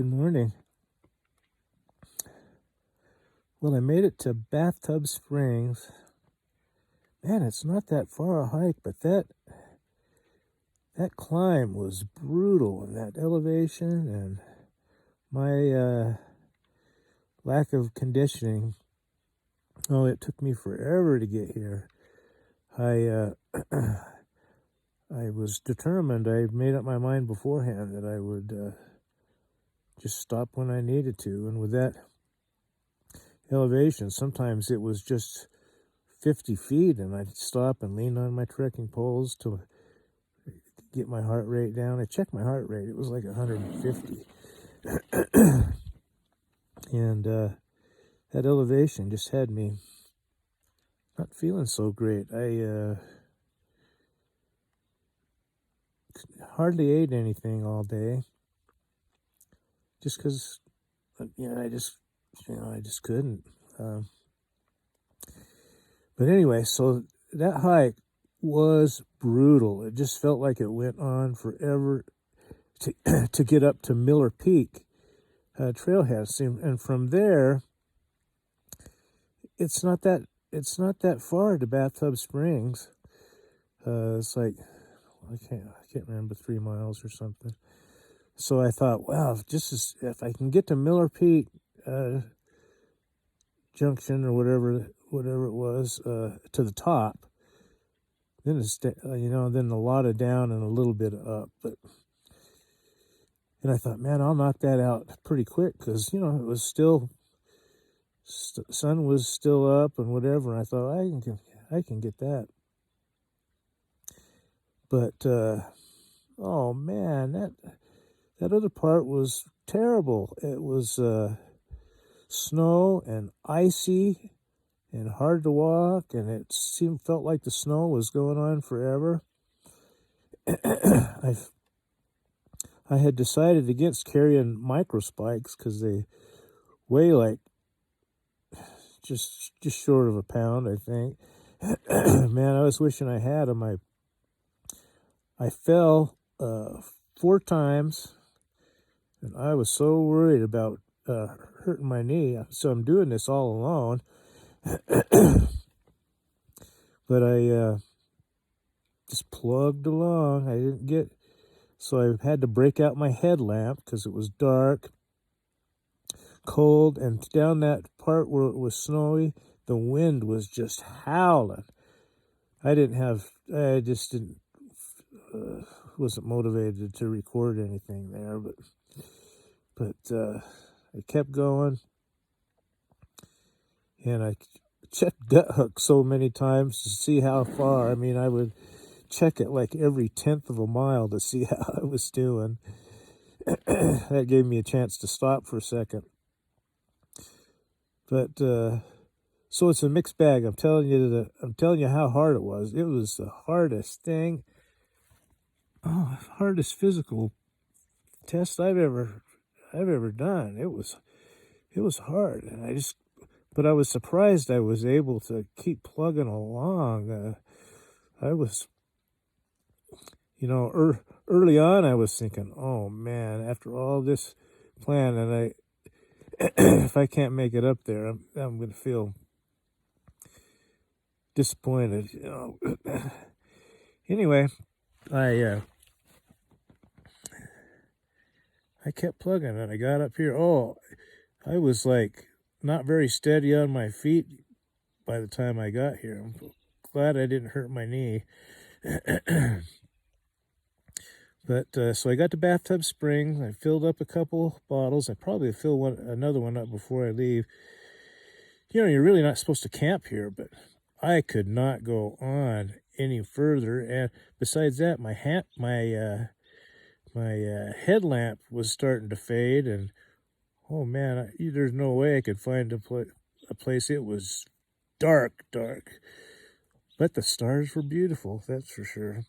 Good morning. Well, I made it to Bathtub Springs. Man, it's not that far a hike, but that climb was brutal, and that elevation and my lack of conditioning. Oh, it took me forever to get here. I I was determined. I made up my mind beforehand that I would just stop when I needed to, and with that elevation, sometimes it was just 50 feet, and I'd stop and lean on my trekking poles to get my heart rate down. I checked my heart rate. It was like 150. And that elevation just had me not feeling so great. I hardly ate anything all day just because, I just couldn't. But anyway, so that hike was brutal. It just felt like it went on forever to get up to Miller Peak trailhead. And from there, it's not that far to Bathtub Springs. It's like I can't remember, 3 miles or something. So I thought, wow, if I can get to Miller Peak Junction or whatever it was to the top, then it's then a lot of down and a little bit of up. And I thought, man, I'll knock that out pretty quick because it was still sun was still up and whatever. I thought I can get that. But oh man, that other part was terrible. It was snow and icy and hard to walk, and it felt like the snow was going on forever. I had decided against carrying micro spikes because they weigh like just short of a pound, I think. Man, I was wishing I had them. I fell 4 times, and I was so worried about hurting my knee. So I'm doing this all alone. But I just plugged along. So I had to break out my headlamp because it was dark, cold, and down that part where it was snowy, the wind was just howling. I just didn't, wasn't motivated to record anything there, but I kept going, and I checked Guthook so many times to see how far. I mean, I would check it like every 1/10 of a mile to see how I was doing. That gave me a chance to stop for a second. But so it's a mixed bag. I'm telling you how hard it was. It was the hardest thing. Oh, hardest physical test I've ever done. It was hard, and but I was surprised I was able to keep plugging along. I was, early on I was thinking, oh man, after all this plan, and if I can't make it up there, I'm going to feel disappointed. Anyway, I kept plugging, and I got up here. Oh, I was like not very steady on my feet by the time I got here. I'm glad I didn't hurt my knee. But so I got to Bathtub Springs. I filled up a couple bottles. I probably fill another one up before I leave. You're really not supposed to camp here, but I could not go on any further. And besides that, my headlamp was starting to fade, and oh man, there's no way I could find a place. It was dark, but the stars were beautiful, that's for sure.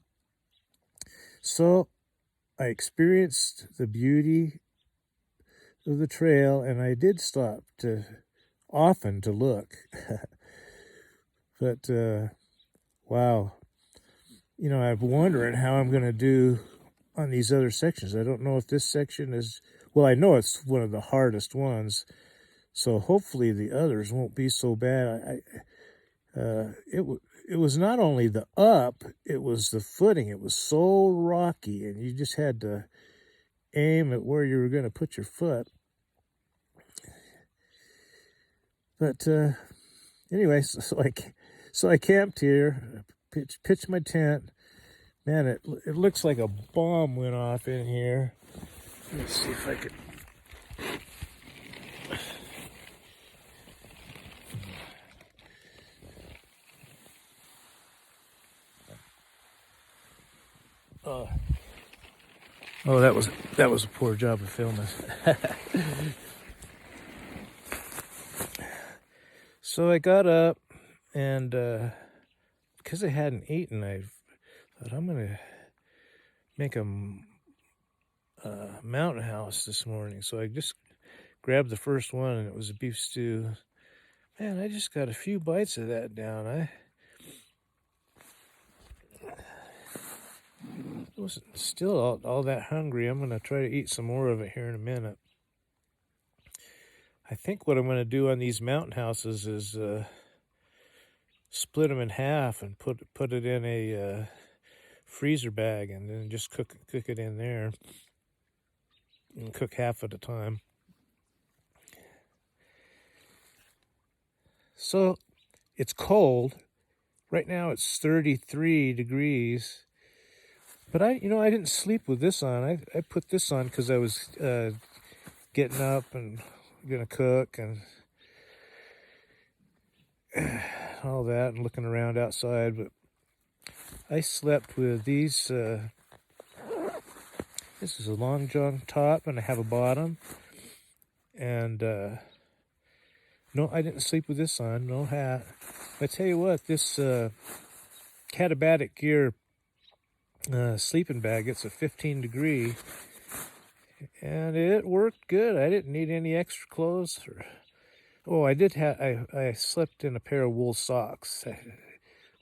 So I experienced the beauty of the trail, and I did stop often to look. But wow, I'm wondering how I'm going to do on these other sections. I don't know if this section is Well, I know it's one of the hardest ones, so hopefully the others won't be so bad. It was not only the up, it was the footing. It was so rocky, and you just had to aim at where you were going to put your foot. But anyway, so I camped here, pitched my tent. Man, it looks like a bomb went off in here. Let me see if I could. Oh, that was a poor job of filming. So I got up, and because I hadn't eaten, I thought I'm gonna make a mountain house this morning. So I just grabbed the first one, and it was a beef stew. Man, I just got a few bites of that down. I wasn't still all that hungry. I'm gonna try to eat some more of it here in a minute. I think what I'm gonna do on these mountain houses is split them in half and put it in a freezer bag, and then just cook it in there and cook half at a time. So it's cold right now. It's 33 degrees, but I didn't sleep with this on. I put this on because I was getting up and gonna cook and all that, and looking around outside. But I slept with these. This is a long john top, and I have a bottom. And no, I didn't sleep with this on. No hat. I tell you what, this Katabatic Gear sleeping bag, it's a 15 degree, and it worked good. I didn't need any extra clothes. Oh, I did have. I slept in a pair of wool socks,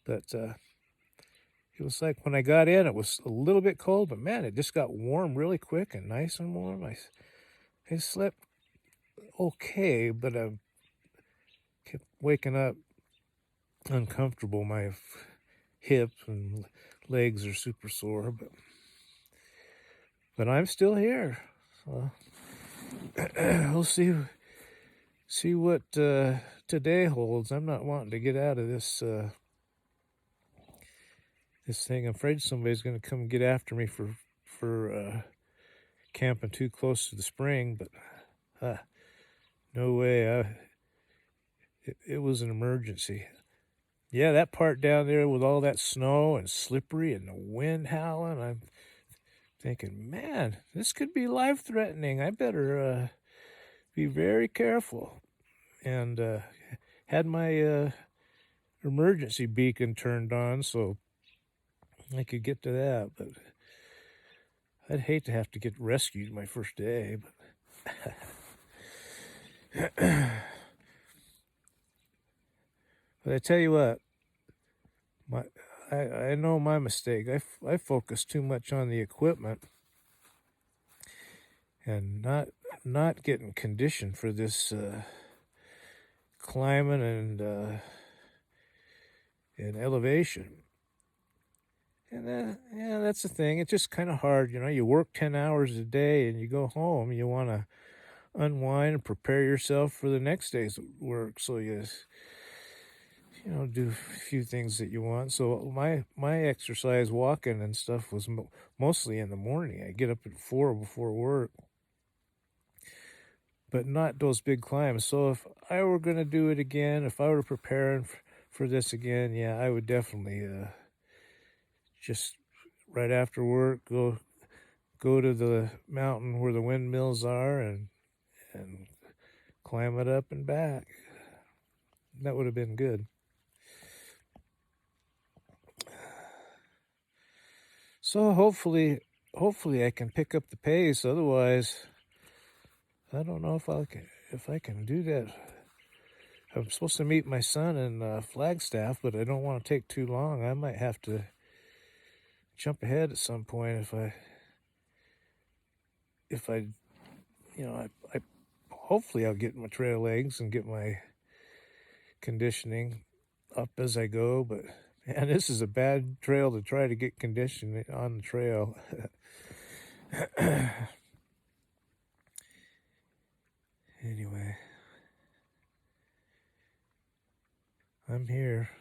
but it was like when I got in, it was a little bit cold, but man, it just got warm really quick and nice and warm. I slept okay, but I kept waking up uncomfortable. My hip and legs are super sore, but I'm still here. So we'll see what today holds. I'm not wanting to get out of this this thing. I'm afraid somebody's going to come get after me for camping too close to the spring, but no way. It was an emergency. Yeah, that part down there with all that snow and slippery and the wind howling, I'm thinking, man, this could be life-threatening. I better be very careful. And had my emergency beacon turned on so I could get to that. But I'd hate to have to get rescued my first day. But But I tell you what, I know my mistake. I focused too much on the equipment and not getting conditioned for this climbing and elevation. And yeah, that's the thing. It's just kind of hard, You work 10 hours a day, and you go home. You want to unwind and prepare yourself for the next day's work. So you do a few things that you want. So my exercise, walking and stuff, was mostly in the morning. I get up at 4 before work, but not those big climbs. So if I were going to do it again, if I were preparing for this again, yeah, I would definitely just right after work go to the mountain where the windmills are and climb it up and back. That would have been good. So hopefully I can pick up the pace. Otherwise, I don't know if I can do that. I'm supposed to meet my son in Flagstaff, but I don't want to take too long. I might have to jump ahead at some point if I you know, I hopefully I'll get my trail legs and get my conditioning up as I go. But man, this is a bad trail to try to get conditioning on the trail. Anyway, I'm here.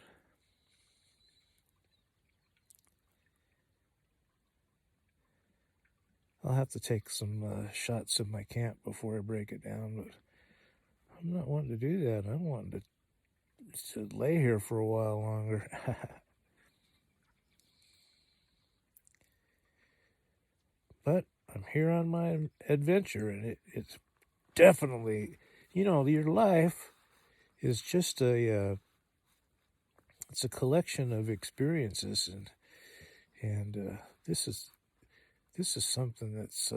I'll have to take some shots of my camp before I break it down, but I'm not wanting to do that. I'm wanting to lay here for a while longer. But I'm here on my adventure, and it's definitely, you know, your life is just it's a collection of experiences, and this is something that's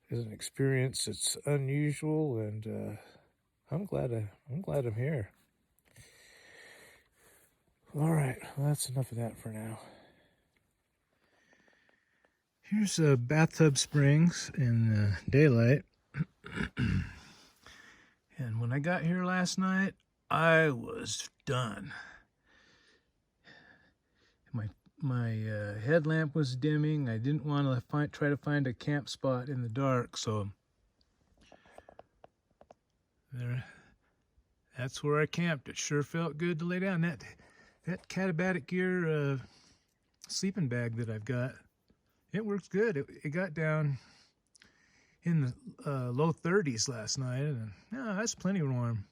is an experience that's unusual, and I'm glad I'm here. All right, well, that's enough of that for now. Here's Bathtub Springs in daylight. And when I got here last night, I was done. My headlamp was dimming. I didn't want to try to find a camp spot in the dark, so that's where I camped. It sure felt good to lay down. That Katabatic Gear sleeping bag that I've got, it works good. It got down in the low 30s last night, and that's plenty warm.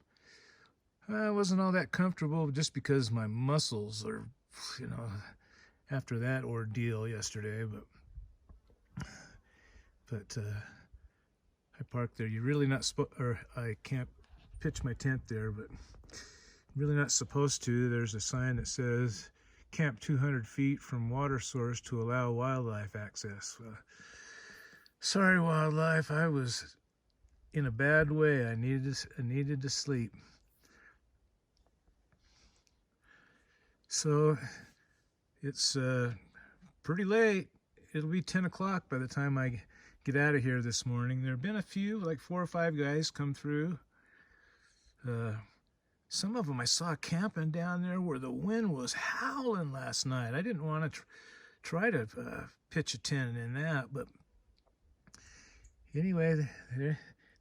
I wasn't all that comfortable just because my muscles are, you know, after that ordeal yesterday, but I parked there. You're really not I can't pitch my tent there, but really not supposed to. There's a sign that says camp 200 feet from water source to allow wildlife access. Sorry, wildlife, I was in a bad way. I needed to sleep. So it's pretty late. It'll be 10 o'clock by the time I get out of here this morning. There have been a few, like 4 or 5 guys come through. Some of them I saw camping down there where the wind was howling last night. I didn't want to try to pitch a tent in that, but anyway,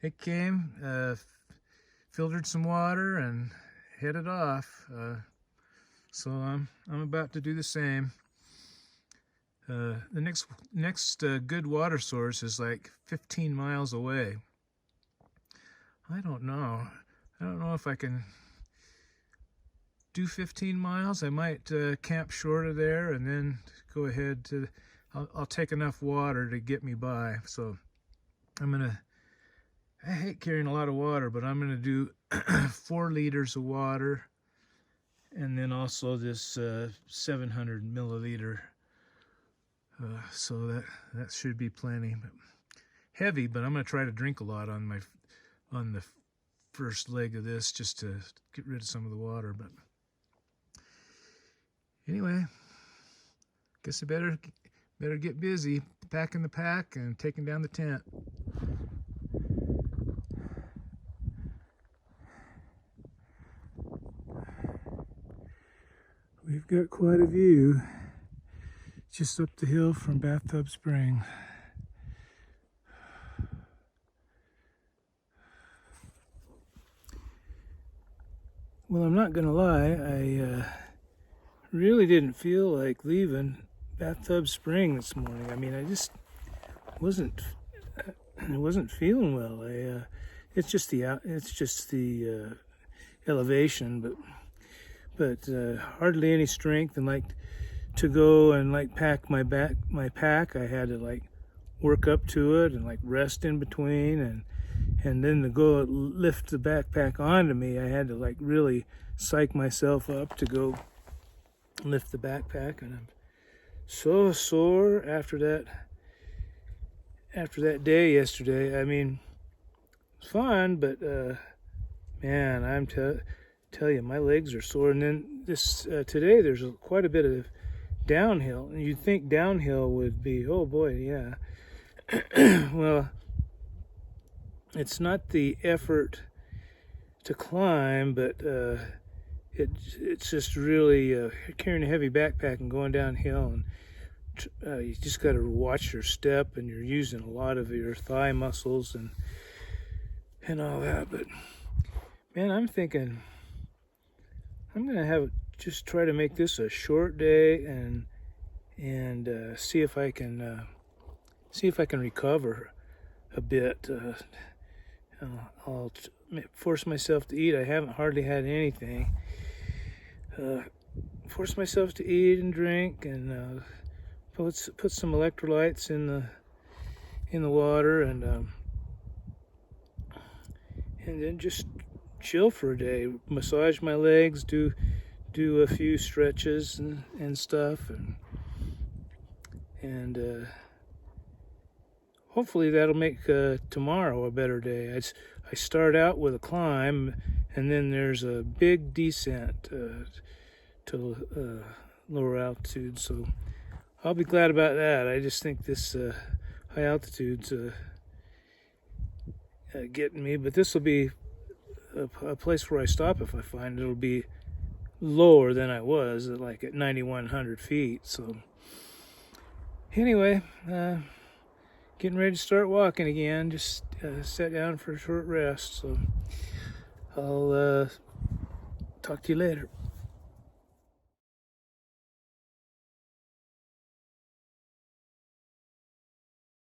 they came, filtered some water, and headed off. So I'm about to do the same. The next good water source is like 15 miles away. I don't know if I can do 15 miles. I might camp short of there and then go ahead to. I'll take enough water to get me by. So I hate carrying a lot of water, but I'm gonna do 4 liters of water, and then also this 700 milliliter. So that should be plenty. Heavy, but I'm gonna try to drink a lot on the first leg of this just to get rid of some of the water. But anyway, guess I better get busy packing the pack and taking down the tent. We've got quite a view just up the hill from Bathtub Springs. Well, I'm not gonna lie, I really didn't feel like leaving Bathtub Spring this morning. I mean, I just wasn't feeling well. It's just the elevation, but hardly any strength, and like to go and like pack my pack, I had to like work up to it and like rest in between, and then to go lift the backpack onto me, I had to like really psych myself up to go lift the backpack, and I'm so sore after that day yesterday. I mean, it's fun, but man, I'm tell you, my legs are sore. And then this today, there's quite a bit of downhill, and you'd think downhill would be, oh boy, yeah. Well, it's not the effort to climb, but it's just really carrying a heavy backpack and going downhill, and you just got to watch your step, and you're using a lot of your thigh muscles and all that. But man, I'm thinking I'm gonna just try to make this a short day and see if I can recover a bit. I'll force myself to eat. I haven't hardly had anything. Force myself to eat and drink, and put some electrolytes in the water, and then just chill for a day. Massage my legs, do a few stretches and stuff, and hopefully that'll make tomorrow a better day. I start out with a climb, and then there's a big descent to lower altitude. So I'll be glad about that. I just think this high altitude's getting me, but this will be a place where I stop if I find it'll be lower than I was, like at 9,100 feet. So anyway, getting ready to start walking again. Just sat down for a short rest. So I'll talk to you later.